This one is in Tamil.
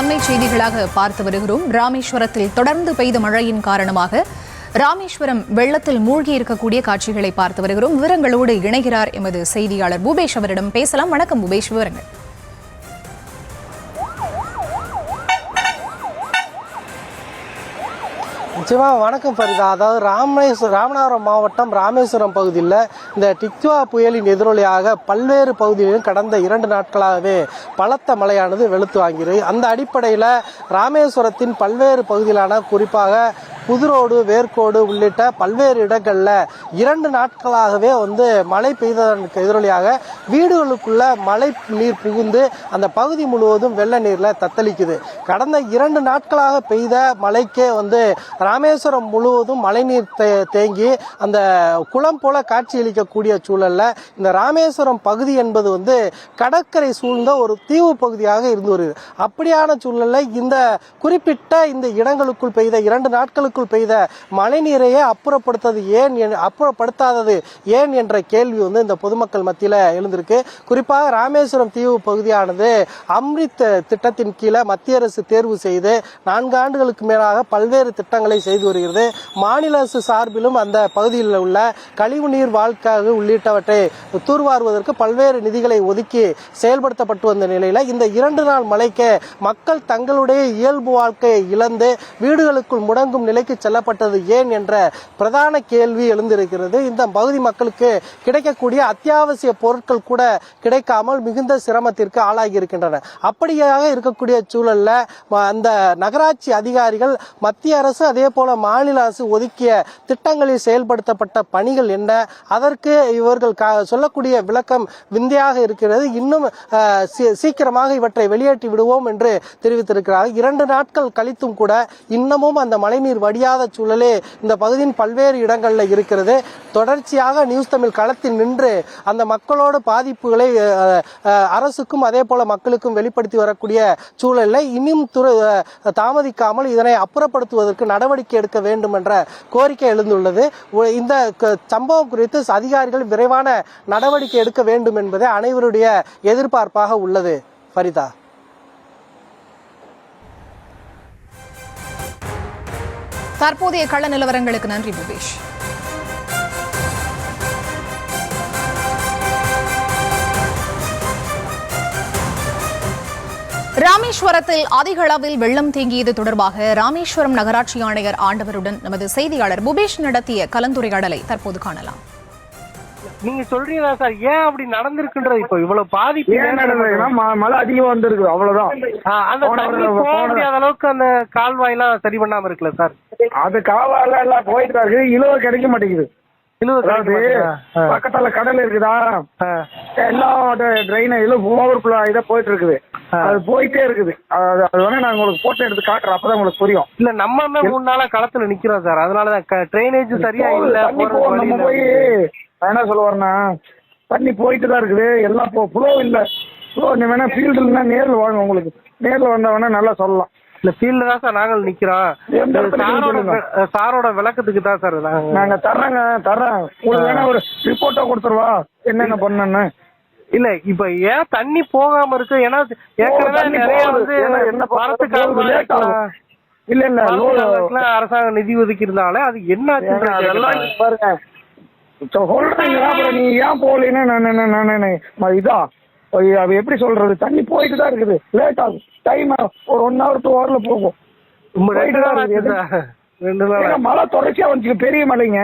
அண்மை செய்திகளாக பார்த்து வருகிறோம். ராமேஸ்வரத்தில் தொடர்ந்து பெய்த மழையின் காரணமாக ராமேஸ்வரம் வெள்ளத்தில் மூழ்கி இருக்கக்கூடிய காட்சிகளை பார்த்து வருகிறோம். விவரங்களோடு இணைகிறார் எமது செய்தியாளர் பூபேஷ். அவரிடம் பேசலாம். வணக்கம் பூபேஷ், விவரங்கள். நிச்சயமா வணக்கம் ஃபரிதா. அதாவது ராமநாதபுரம் மாவட்டம் ராமேஸ்வரம் பகுதியில் இந்த டிக்வா புயலின் எதிரொலியாக பல்வேறு பகுதிகளிலும் கடந்த 2 நாட்களாகவே பலத்த மழையானது வெளுத்து வாங்கியது. அந்த அடிப்படையில் ராமேஸ்வரத்தின் பல்வேறு பகுதியிலான குறிப்பாக புதுரோடு, வேர்க்கோடு உள்ளிட்ட பல்வேறு இடங்களில் 2 நாட்களாகவே மழை பெய்ததற்கு எதிரொலியாக வீடுகளுக்குள்ள மழை நீர் புகுந்து அந்த பகுதி முழுவதும் வெள்ள நீரில் தத்தளிக்குது. கடந்த 2 நாட்களாக பெய்த மழைக்கே ராமேஸ்வரம் முழுவதும் மழைநீர் தேங்கி அந்த குளம் போல காட்சியளிக்கக்கூடிய சூழல்ல இந்த ராமேஸ்வரம் பகுதி என்பது கடற்கரை சூழ்ந்த ஒரு தீவு பகுதியாக இருந்து வருகிறது. அப்படியான சூழல்ல இந்த குறிப்பிட்ட இந்த இடங்களுக்குள் பெய்த 2 நாட்களுக்கு பெய்த மழை நீரையே அப்புறப்படுத்தாதது ஏன் என்ற கேள்வி இந்த பொதுமக்கள் மத்தியில் எழுந்திருக்கு. குறிப்பாக ராமேஸ்வரம் தீவு பகுதியானது அம்ரித் திட்டத்தின் கீழே மத்திய அரசு தேர்வு செய்து 4 ஆண்டுகளுக்கு மேலாக பல்வேறு திட்டங்களை செய்து வருகிறது. மாநில அரசு சார்பிலும் அந்த பகுதியில் உள்ள கழிவுநீர் வாழ்க்காக உள்ளிட்டவற்றை தூர்வாருவதற்கு பல்வேறு நிதிகளை ஒதுக்கி செயல்படுத்தப்பட்டு வந்த நிலையில இந்த 2 நாள் மழைக்கு மக்கள் தங்களுடைய இயல்பு வாழ்க்கையை இழந்து வீடுகளுக்குள் முடங்கும் நிலைக்கு செல்லப்பட்டது ஏன் என்ற பிரதான கேள்வி எழுந்திருக்கிறது. இந்த பகுதி மக்களுக்கு கிடைக்கக்கூடிய அத்தியாவசிய பொருட்கள் கூட கிடைக்காமல் மிகுந்த சிரமத்திற்கு ஆளாகி இருக்கின்றன. அப்படியாக இருக்கக்கூடிய சூழல்ல அந்த நகராட்சி அதிகாரிகள் மத்திய அரசு அதே போல மாநில அரசு ஒதுக்கிய தெரிவிக்கப்பட்ட செயல்படுத்தப்பட்ட பணிகள் என்ன, அதற்கு இவர்கள் சொல்லக்கூடிய விளக்கம் விந்தையாக இருக்கிறது. இன்னும் சீக்கிரமாக இவற்றை வெளியேற்றி விடுவோம் என்று தெரிவித்திருக்கிறார்கள். 2 நாட்கள் கழித்தும் கூட இன்னமும் அந்த மழைநீர் வடியாத சூழலே இந்த பகுதியின் பல்வேறு இடங்களில் இருக்கிறது. தொடர்ச்சியாக நியூஸ் தமிழ் களத்தில் நின்று அந்த மக்களோட பாதிப்புகளை அரசுக்கும் அதே போல மக்களுக்கும் வெளிப்படுத்தி வரக்கூடிய சூழலில் இன்னும் தாமதிக்காமல் இதனை அப்புறப்படுத்துவதற்கு நடவடிக்கை எடுக்க வேண்டும் என்ற கோரிக்கை எழுந்துள்ளது. இந்த சம்பவம் குறித்து அதிகாரிகள் விரைவான நடவடிக்கை எடுக்க வேண்டும் என்பதே அனைவருடைய எதிர்பார்ப்பாக உள்ளது. ஃபரிதா. தற்போதைய கள நிலவரங்களுக்கு நன்றி பூபேஷ். ராமேஸ்வரத்தில் அதிக அளவில் வெள்ளம் தேங்கியது தொடர்பாக ராமேஸ்வரம் நகராட்சி ஆணையர் ஆண்டவருடன் நமது செய்தியாளர் பூபேஷ் நடத்திய கலந்துரையாடலை தற்போது காணலாம். நீங்க சொல்றீங்களா சார், ஏன் அப்படி நடந்திருக்குன்றது? இப்போ இவ்வளவு பாதிப்பு மழை அதிகமா வந்திருக்கு, அவ்வளவுதான். போக முடியாத அளவுக்கு அந்த கால்வாய் எல்லாம் சரி பண்ணாம இருக்குல்ல சார்? அது கால்வாய் எல்லாம் போயிட்டு இருக்கு, இழுவ கிடைக்க மாட்டேங்குது. பக்கத்துல கடல் இருக்குதா, எல்லாம் ட்ரெயின் ஓவர் இதை போயிட்டு இருக்குது, அது போயிட்டே இருக்குது. அது வேணா நான் உங்களுக்கு போட்டோ எடுத்து காட்டுறேன், அப்பதான் உங்களுக்கு புரியும். இல்ல நம்ம 3 நாளா களத்துல நிக்கிறோம் சார், அதனாலதான் ட்ரைனேஜ் சரியா இல்ல. நம்ம போய் நான் என்ன சொல்லுவாருன்னா, தண்ணி போயிட்டு தான் இருக்குது, எல்லாம் ஃப்ளோ இல்ல. ஃப்ளோ நீ வேணா ஃபீல்டுல நேர்ல வாங்க, உங்களுக்கு நேர்ல வந்தா வேணா நல்லா சொல்லலாம். இல்ல ஃபீல்டு தான் சார் நாங்கள் நிக்கிறோம். சாரோட விளக்கத்துக்கு தான் சார் நாங்க தர்றேன். உங்களுக்கு வேணா ஒரு ரிப்போர்ட்டா கொடுத்துருவா என்னென்ன பண்ணன்னு. இல்ல இப்ப ஏன் தண்ணி போகாம இருக்கு? ஏன்னா இல்ல அரசாங்கம் நிதி ஒதுக்கி இருந்தாலே அது என்ன பாருங்க சொல்றீங்களா? நீ ஏன் போகலன்னு இதா எப்படி சொல்றது, தண்ணி போயிட்டு தான் இருக்குது. லேட் ஆகும், டைம் ஒரு 1 hour 2 hourல போகும். மழை தொடர்ச்சியா வந்துச்சு, பெரிய மழைங்க.